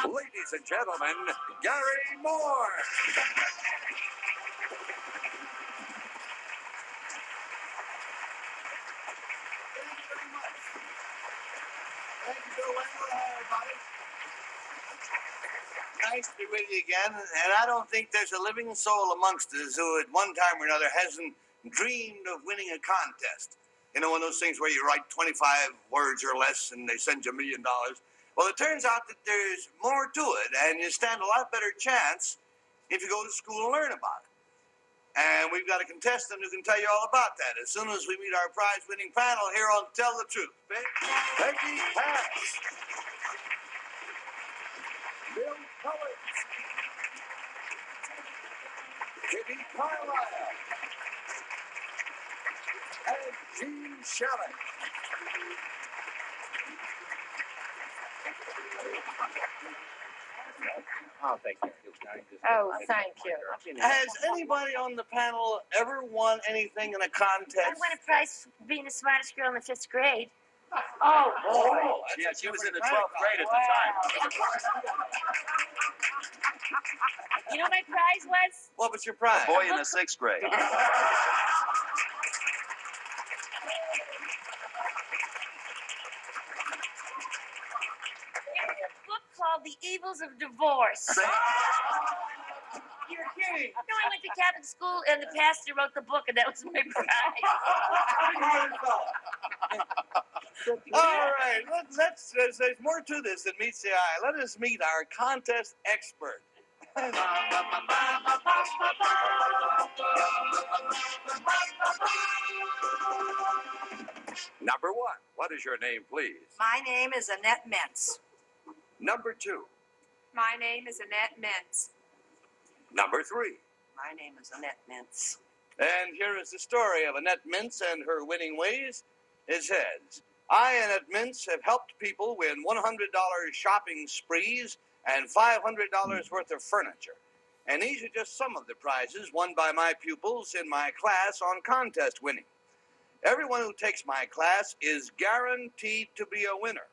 Ladies and gentlemen, Gary Moore. Thank you very much. Thank you, Bill Wendell. Hi, everybody. Nice to be with you again. And I don't think there's a living soul amongst us who at one time or another hasn't dreamed of winning a contest. You know, one of those things where you write 25 words or less and they send you $1 million. Well, it turns out that there's more to it, and you stand a lot better chance if you go to school and learn about it. And we've got a contestant who can tell you all about that as soon as we meet our prize-winning panel here on Tell the Truth. Becky Pass, Bill Collins, Kitty Carlisle, and Gene Shalit. Oh, thank you. Oh, thank you. Has anybody on the panel ever won anything in a contest? I won a prize for being the smartest girl in the 5th grade. Oh, Yeah, she was in the 12th grade at the time. You know what my prize was? What was your prize? A boy in the 6th grade. A book called The Evils of Divorce. You're kidding. No, I went to Catholic school, and the pastor wrote the book, and that was my prize. All right, there's more to this than meets the eye. Let us meet our contest expert. Number 1, what is your name, please? My name is Annette Mintz. Number 2. My name is Annette Mintz. Number 3. My name is Annette Mintz. And here is the story of Annette Mintz and her winning ways. It says, I, Annette Mintz, have helped people win $100 shopping sprees and $500 worth of furniture. And these are just some of the prizes won by my pupils in my class on contest winning. Everyone who takes my class is guaranteed to be a winner.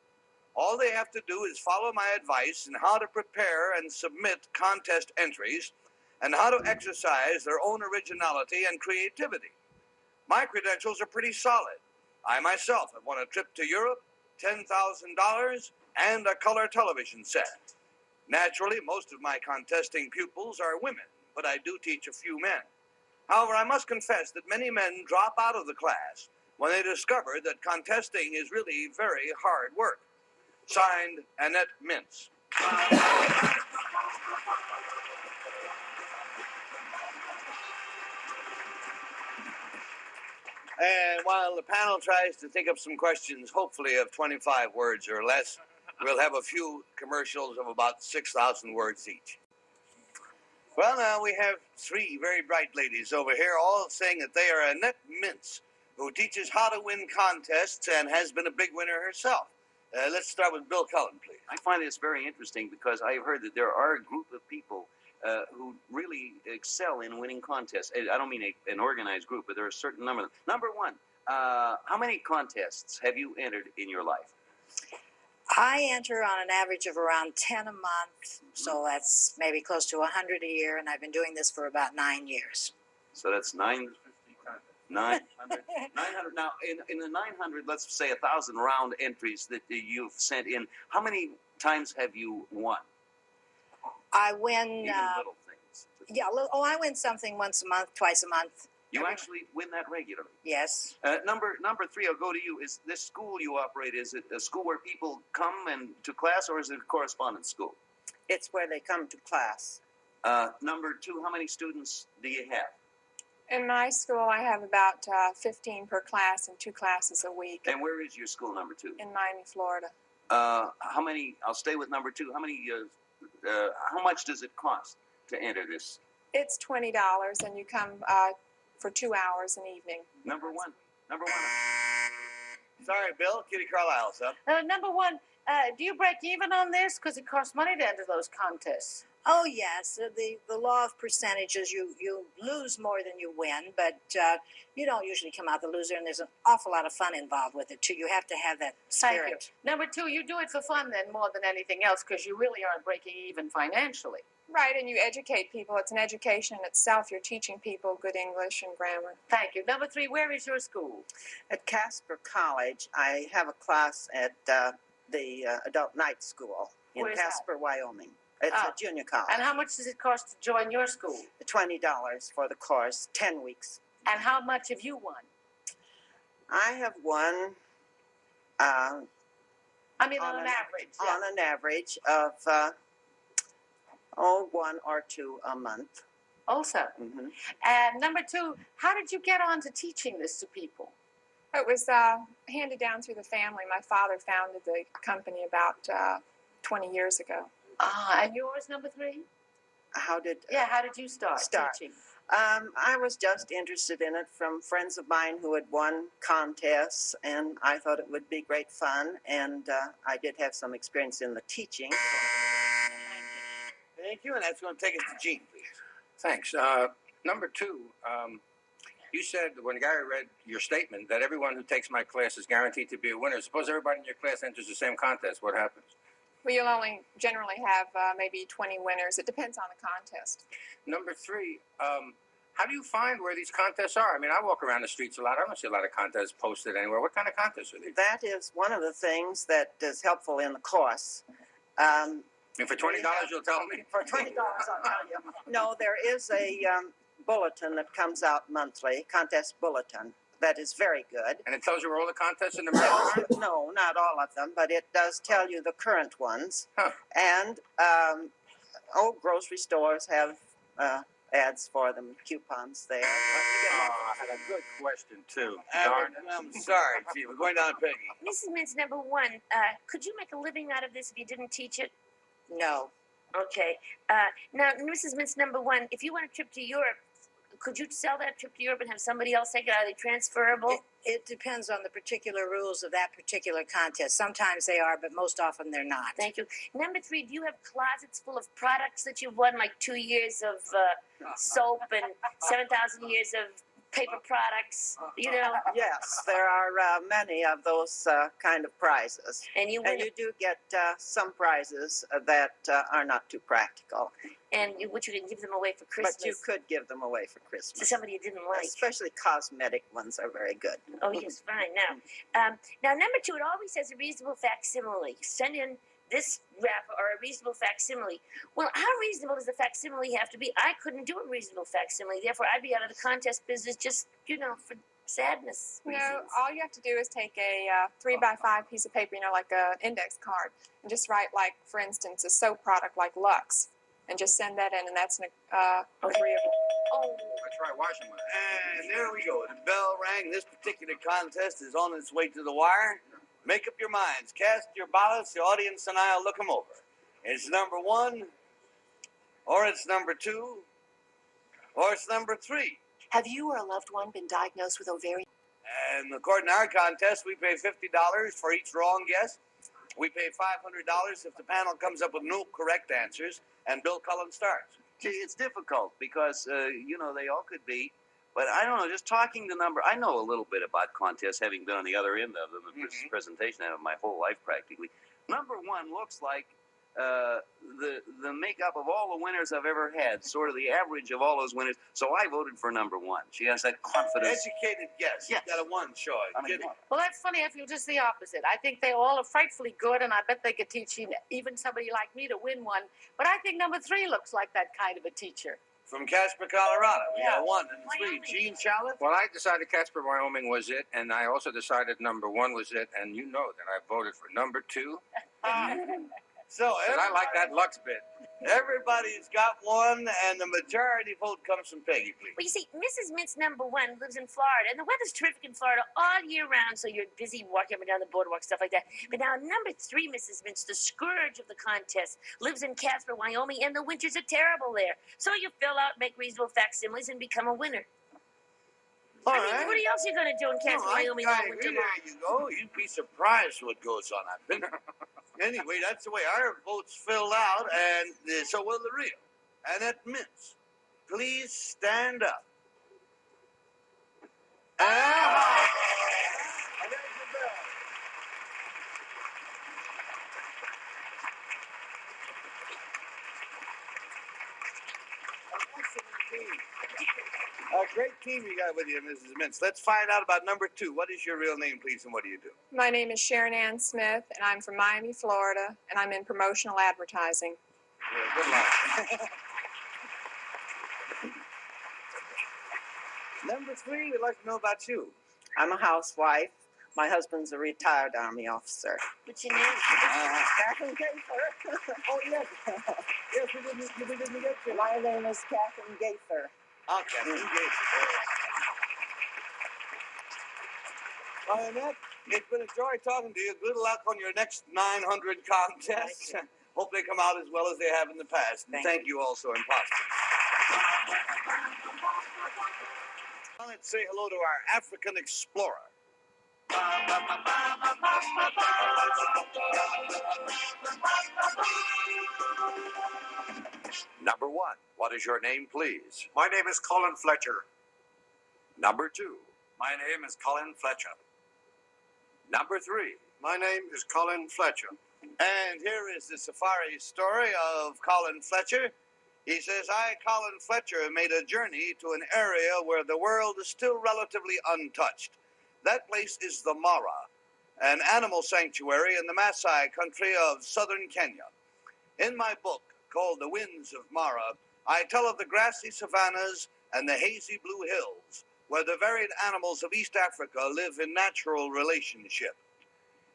All they have to do is follow my advice on how to prepare and submit contest entries and how to exercise their own originality and creativity. My credentials are pretty solid. I myself have won a trip to Europe, $10,000, and a color television set. Naturally, most of my contesting pupils are women, but I do teach a few men. However, I must confess that many men drop out of the class when they discover that contesting is really very hard work. Signed, Annette Mintz. And while the panel tries to think up some questions, hopefully of 25 words or less, we'll have a few commercials of about 6,000 words each. Well, now we have 3 very bright ladies over here, all saying that they are Annette Mintz, who teaches how to win contests and has been a big winner herself. Let's start with Bill Cullen, please. I find this very interesting because I've heard that there are a group of people who really excel in winning contests. I don't mean an organized group, but there are a certain number of them. Number 1, how many contests have you entered in your life? I enter on an average of around 10 a month, so that's maybe close to 100 a year, and I've been doing this for about 9 years. So that's 900. Now, in the 900, let's say 1,000 round entries that you've sent in, how many times have you won? I win. Even little things. Yeah, I win something once a month, twice a month. You actually win that regularly? Yes. Number 3, I'll go to you. Is this school you operate, is it a school where people come and to class, or is it a correspondence school? It's where they come to class. Number 2, how many students do you have? In my school, I have about 15 per class and 2 classes a week. And where is your school, number 2? In Miami, Florida. How many, I'll stay with number 2, how much does it cost to enter this? It's $20, and you come for 2 hours an evening. Number 1. Sorry, Bill. Kitty Carlisle's up. Number 1, do you break even on this? Because it costs money to enter those contests. Oh, yes, the law of percentages, you lose more than you win, but you don't usually come out the loser, and there's an awful lot of fun involved with it, too. You have to have that Thank you. spirit. Number two, you do it for fun then more than anything else because you really aren't breaking even financially. Right, and you educate people. It's an education in itself. You're teaching people good English and grammar. Thank you. Number three, where is your school? At Casper College, I have a class at the adult night school in Where's that? Casper, Wyoming. It's Oh. a junior college. And how much does it cost to join your school? $20 for the course, 10 weeks. And how much have you won? I have won I mean, on an average. on an average of 1 or 2 a month. Also. Mm-hmm. And number two, how did you get on to teaching this to people? It was handed down through the family. My father founded the company about 20 years ago. And yours, number three? How did Yeah, how did you start teaching? I was just interested in it from friends of mine who had won contests, and I thought it would be great fun, and I did have some experience in the teaching. Thank you, and that's going to take us to Gene, please. Thanks. Number two, you said when Gary read your statement that everyone who takes my class is guaranteed to be a winner. Suppose everybody in your class enters the same contest. What happens? Well, you'll only generally have maybe 20 winners. It depends on the contest. Number three, how do you find where these contests are? I mean, I walk around the streets a lot. I don't see a lot of contests posted anywhere. What kind of contests are these? That is one of the things that is helpful in the course. And for $20, you'll tell me? For $20, I'll tell you. No, there is a bulletin that comes out monthly, contest bulletin, that is very good. And it tells you where all the contests in America are? No, not all of them, but it does tell you the current ones. Huh. And, grocery stores have ads for them, coupons there. I had a good question, too. Darn it. I'm sorry, Chief. We're going down to Peggy. Mrs. Mintz, number one, could you make a living out of this if you didn't teach it? No. Okay. Now, Mrs. Mintz, number one, if you want a trip to Europe, could you sell that trip to Europe and have somebody else take it? Are they transferable? It depends on the particular rules of that particular contest. Sometimes they are, but most often they're not. Thank you. Number three, do you have closets full of products that you've won, like 2 years of soap and 7,000 years of paper products? You know, Yes, there are many of those kind of prizes. and you win. And you do get some prizes that are not too practical, which you can give them away for Christmas but you could give them away for to Christmas. somebody you didn't like. Especially cosmetic ones are very good. Oh yes, fine. Now number two, it always says a reasonable facsimile. Send in this wrapper or a reasonable facsimile. Well, how reasonable does the facsimile have to be? I couldn't do a reasonable facsimile, therefore I'd be out of the contest business just, for sadness You know, reasons. all you have to do is take a 3x5 piece of paper, like an index card, and just write, like, for instance, a soap product like Lux, and just send that in, and that's an agreeable. Oh, I try washing my And there we go. The bell rang. This particular contest is on its way to the wire. Make up your minds. Cast your ballots. The audience and I will look them over. It's number one, or it's number two, or it's number three. Have you or a loved one been diagnosed with ovarian? And according to our contest, we pay $50 for each wrong guess. We pay $500 if the panel comes up with no correct answers, and Bill Cullen starts. Gee, it's difficult because, they all could be. But I don't know, just talking the number, I know a little bit about contests, having been on the other end of them, the presentation of my whole life practically. Number one looks like the makeup of all the winners I've ever had, sort of the average of all those winners. So I voted for number one. She has that confidence. Educated guess. Yes. You got a one, Shaw. Kidding. well, that's funny. I feel just the opposite. I think they all are frightfully good, and I bet they could teach even somebody like me to win one. But I think number three looks like that kind of a teacher. From Casper, Colorado. We Yeah. got one and three. Wyoming. Gene Shalit. Well, I decided Casper, Wyoming was it, and I also decided number one was it, and you know that I voted for number two. So And I like that Lux bit. everybody's got one, and the majority vote comes from Peggy, please. Well, you see, Mrs. Mintz, number one, lives in Florida, and the weather's terrific in Florida all year round, so you're busy walking up and down the boardwalk, stuff like that. But now, number three, Mrs. Mintz, the scourge of the contest, lives in Casper, Wyoming, and the winters are terrible there. So you fill out, make reasonable facsimiles, and become a winner. All I mean, right. what else are you going to do in Casper, Wyoming all I winter agree. long? There you go. You'd be surprised what goes on. I've been Anyway, that's the way our votes filled out, and so will the real. Annette Mintz, please stand up. Ah! And there's your bell. An excellent team. A great team you got with you, Mrs. Mintz. Let's find out about number 2. What is your real name, please, and what do you do? My name is Sharon Ann Smith, and I'm from Miami, Florida, and I'm in promotional advertising. Yeah, good luck. Number 3, we'd like to know about you. I'm a housewife. My husband's a retired Army officer. What's your name? Catherine Gaither. Oh, yes. Yes, we didn't get you. My name is Catherine Gaither. Okay, engaged. Well, Annette, it's been a joy talking to you. Good luck on your next 900 contests. Hope they come out as well as they have in the past. And thank you also, imposters. Well, let's say hello to our African explorer. Number 1, what is your name, please? My name is Colin Fletcher. Number 2. My name is Colin Fletcher. Number 3. My name is Colin Fletcher. And here is the safari story of Colin Fletcher. He says, I, Colin Fletcher, made a journey to an area where the world is still relatively untouched. That place is the Mara, an animal sanctuary in the Maasai country of southern Kenya. In my book, called The Winds of Mara, I tell of the grassy savannas and the hazy blue hills, where the varied animals of East Africa live in natural relationship.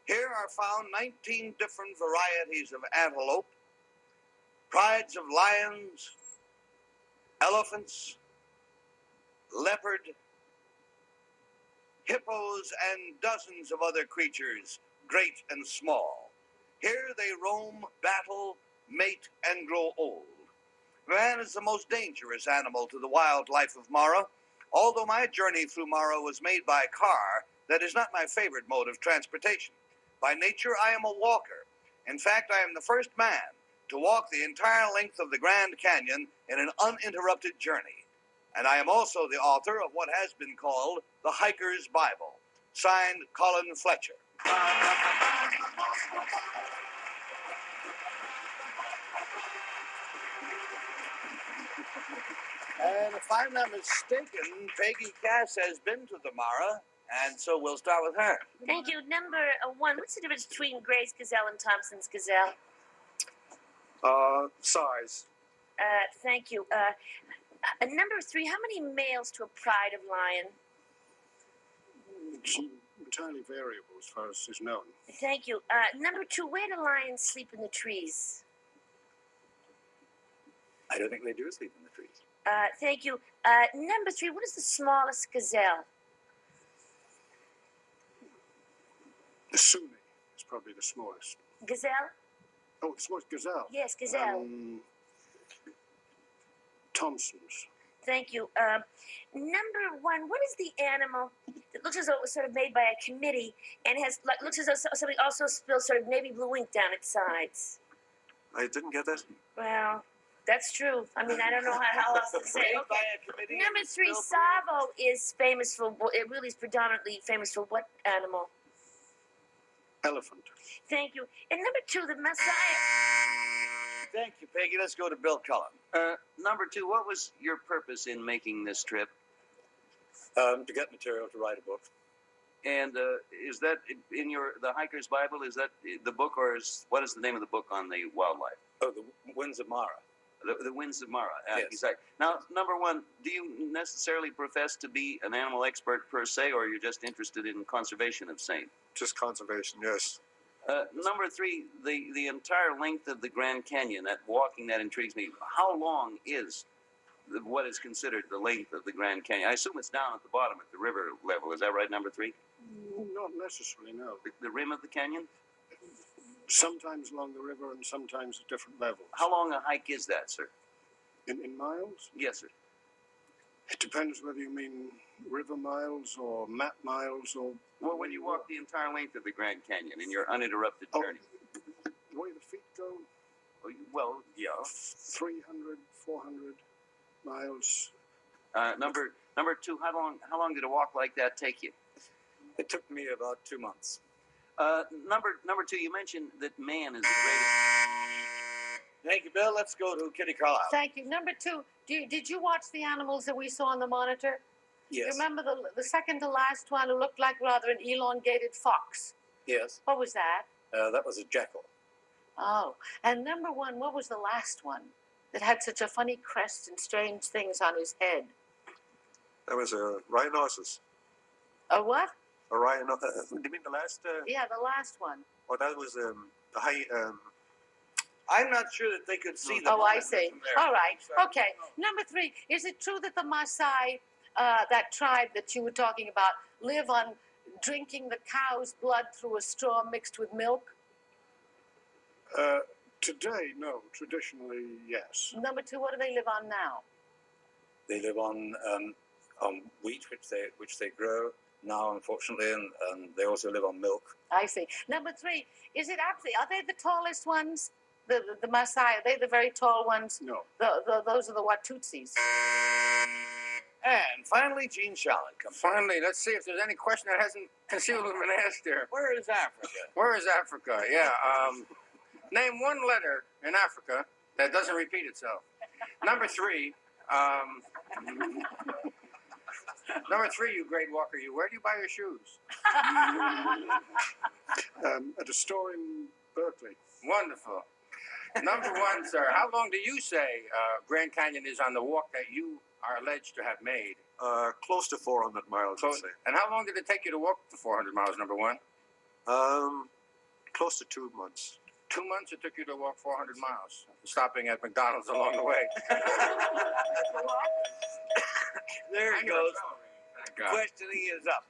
Here are found 19 different varieties of antelope, prides of lions, elephants, leopard, hippos, and dozens of other creatures, great and small. Here they roam, battle, mate, and grow old. Man is the most dangerous animal to the wildlife of Mara. Although my journey through Mara was made by car, that is not my favorite mode of transportation. By nature, I am a walker. In fact, I am the first man to walk the entire length of the Grand Canyon in an uninterrupted journey. And I am also the author of what has been called the Hiker's Bible, signed Colin Fletcher. And if I'm not mistaken, Peggy Cass has been to the Mara, and so we'll start with her. Thank you. Number 1, what's the difference between Gray's gazelle and Thompson's gazelle? Size. Thank you. Number 3, how many males to a pride of lion? It's entirely variable as far as is known. Thank you. Number 2, where do lions sleep in the trees? I don't think they do sleep in the trees. Thank you. Number 3, what is the smallest gazelle? The Sunni is probably the smallest. Gazelle? Oh, the smallest gazelle. Yes, gazelle. Thompson's. Thank you. Number 1, what is the animal that looks as though it was sort of made by a committee and looks as though somebody also spilled sort of navy blue ink down its sides? I didn't get that. Well, that's true. I mean, I don't know how else to say. Made by Okay. a committee Number and 3, spilled Savo is famous for, it really is predominantly famous for what animal? Elephant. Thank you. And number 2, the Messiah. Thank you, Peggy. Let's go to Bill Cullen. Number 2, what was your purpose in making this trip? To get material to write a book. And is that in the Hiker's Bible? Is that the book, or what is the name of the book on the wildlife? Oh, the Winds of Mara. The Winds of Mara. Yes. Exactly. Now, number 1, do you necessarily profess to be an animal expert per se, or you're just interested in conservation of same? Just conservation, yes. Number 3, the entire length of the Grand Canyon, walking that intrigues me. How long is what is considered the length of the Grand Canyon? I assume it's down at the bottom at the river level. Is that right, number 3? Not necessarily, no. The rim of the canyon? Sometimes along the river and sometimes at different levels. How long a hike is that, sir? In miles? Yes, sir. It depends whether you mean river miles or map miles or... Well, when you walk the entire length of the Grand Canyon in your uninterrupted journey. the way the feet go, Well, yeah. 300, 400 miles. Number two, how long did a walk like that take you? It took me about 2 months. Number two, you mentioned that man is the greatest. Thank you, Bill. Let's go to Kitty Carlisle. Thank you. Number two, did you watch the animals that we saw on the monitor? Yes. You remember the second to last one who looked like rather an elongated fox? Yes. What was that? That was a jackal. Oh, and number one, what was the last one that had such a funny crest and strange things on his head? That was a rhinoceros. A what? A rhino. Do you mean the last? Yeah, the last one. Oh, that was the high. I'm not sure that they could see the Oh, I monitor see. from there. All right. Sorry. Okay. Number three, is it true that the Maasai, that tribe that you were talking about, live on drinking the cow's blood through a straw mixed with milk? Today, no. Traditionally, yes. Number two, what do they live on now? They live on wheat, which they grow now, unfortunately, and they also live on milk. I see. Number three, is it actually, are they the tallest ones? The Maasai, are they the very tall ones? No. Those are the Watutsis. And finally, Gene Shalit comes. Finally, let's see if there's any question that hasn't conceivably been asked here. Where is Africa? Where is Africa? Yeah. Name one letter in Africa that doesn't repeat itself. Number three. Number three, you great walker, you. Where do you buy your shoes? At a store in Berkeley. Wonderful. Number one, sir. How long do you say Grand Canyon is on the walk that you are alleged to have made? Close to 400 miles, I'd say. And how long did it take you to walk the 400 miles, number one? Close to 2 months. 2 months it took you to walk 400 miles, stopping at McDonald's along the way. There he goes. Questioning is up.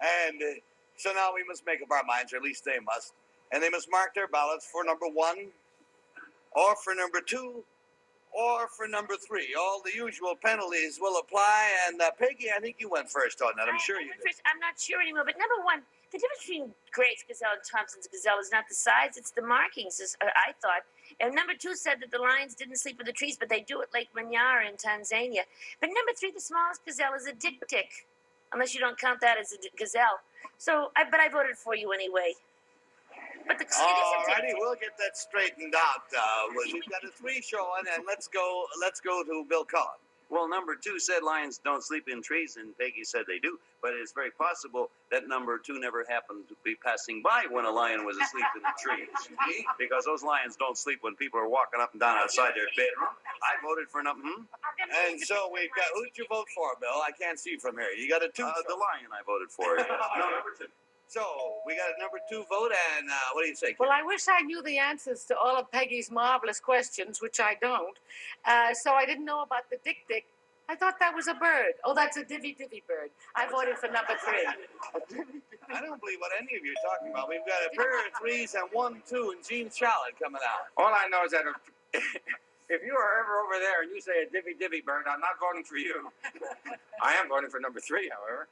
And so now we must make up our minds, or at least they must. And they must mark their ballots for number one, or for number two, or for number three. All the usual penalties will apply. And Peggy, I think you went first on that. I'm sure you did. First, I'm not sure anymore, but number one, the difference between Gray's gazelle and Thompson's gazelle is not the size, it's the markings, I thought. And number two said that the lions didn't sleep in the trees, but they do at Lake Manyara in Tanzania. But number three, the smallest gazelle is a dik-dik, unless you don't count that as a gazelle. So, but I voted for you anyway. But it is All a righty, dik-dik. we'll get that straightened out. We've got a three showing, and let's go to Bill Cullen. Well, number two said lions don't sleep in trees, and Peggy said they do. But it's very possible that number two never happened to be passing by when a lion was asleep in the trees. Because those lions don't sleep when people are walking up and down outside their bedroom. I voted for number. And so we've got, who did you vote for, Bill? I can't see from here. You got a two. The lion I voted for. Yes. No, number two. So we got a number two vote, and what do you say, Kim? Well, I wish I knew the answers to all of Peggy's marvelous questions, which I don't. So I didn't know about the dik-dik. I thought that was a bird. Oh, that's a divvy-divvy bird. I voted for number three. I don't believe what any of you are talking about. We've got a pair of threes and 1, 2, and Gene Shalit coming out. All I know is that if you are ever over there and you say a divvy bird, I'm not voting for you. I am voting for number three, however.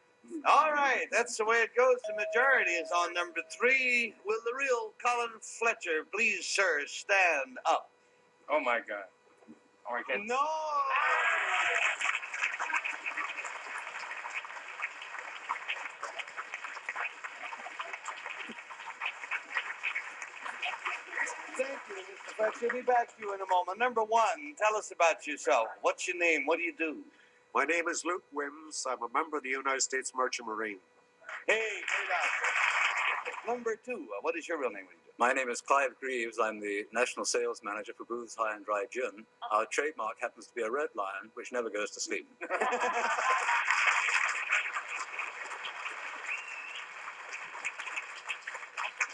All right, that's the way it goes. The majority is on number three. Will the real Colin Fletcher, please, sir, stand up? Oh, my God. Oh, I can't. No! Thank you, Mr. Fletcher. We'll be back to you in a moment. Number one, tell us about yourself. What's your name? What do you do? My name is Luke Wims. I'm a member of the United States Merchant Marine. Hey, great outfit. Number two, what is your real name? What do you do? My name is Clive Greaves. I'm the National Sales Manager for Booth's High and Dry Gin. Our trademark happens to be a red lion, which never goes to sleep.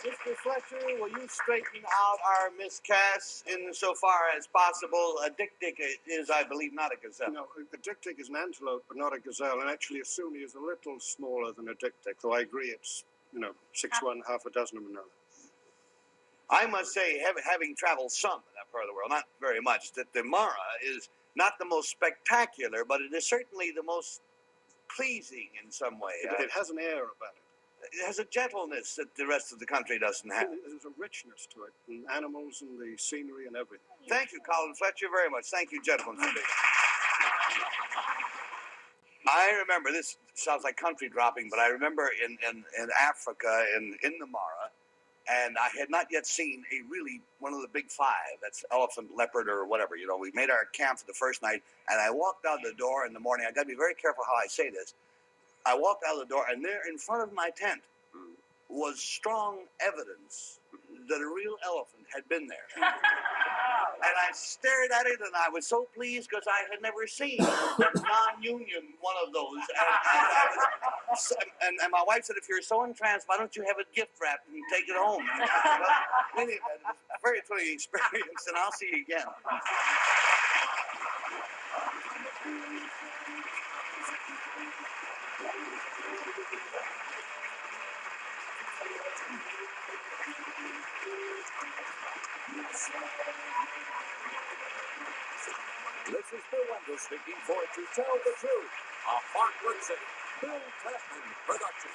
Mr. Fletcher, will you straighten out our miscast insofar as possible? A dik-dik is, I believe, not a gazelle. No, a dik-dik is an antelope, but not a gazelle. And actually, a Sunni is a little smaller than a dik-dik. So I agree, it's 6'1", half a dozen of another. I must say, having traveled some in that part of the world, not very much, that the Mara is not the most spectacular, but it is certainly the most pleasing in some way. It has an air about it. It has a gentleness that the rest of the country doesn't have. There's a richness to it, and animals and the scenery and everything. Thank you, Colin Fletcher, very much. Thank you, gentlemen, for being. I remember, this sounds like country dropping, but I remember in Africa, in the Mara, and I had not yet seen one of the big five. That's elephant, leopard, or whatever. You know, we made our camp for the first night, and I walked out the door in the morning. I got to be very careful how I say this. I walked out the door, and there in front of my tent was strong evidence that a real elephant had been there. And I stared at it, and I was so pleased because I had never seen a non-union one of those. And my wife said, if you're so entranced, why don't you have it gift wrapped and take it home? Well, anyway, it was a very thrilling experience, and I'll see you again. This is Bill Wendell speaking for To Tell the Truth, a Mark Woodson, Bill Chapman production.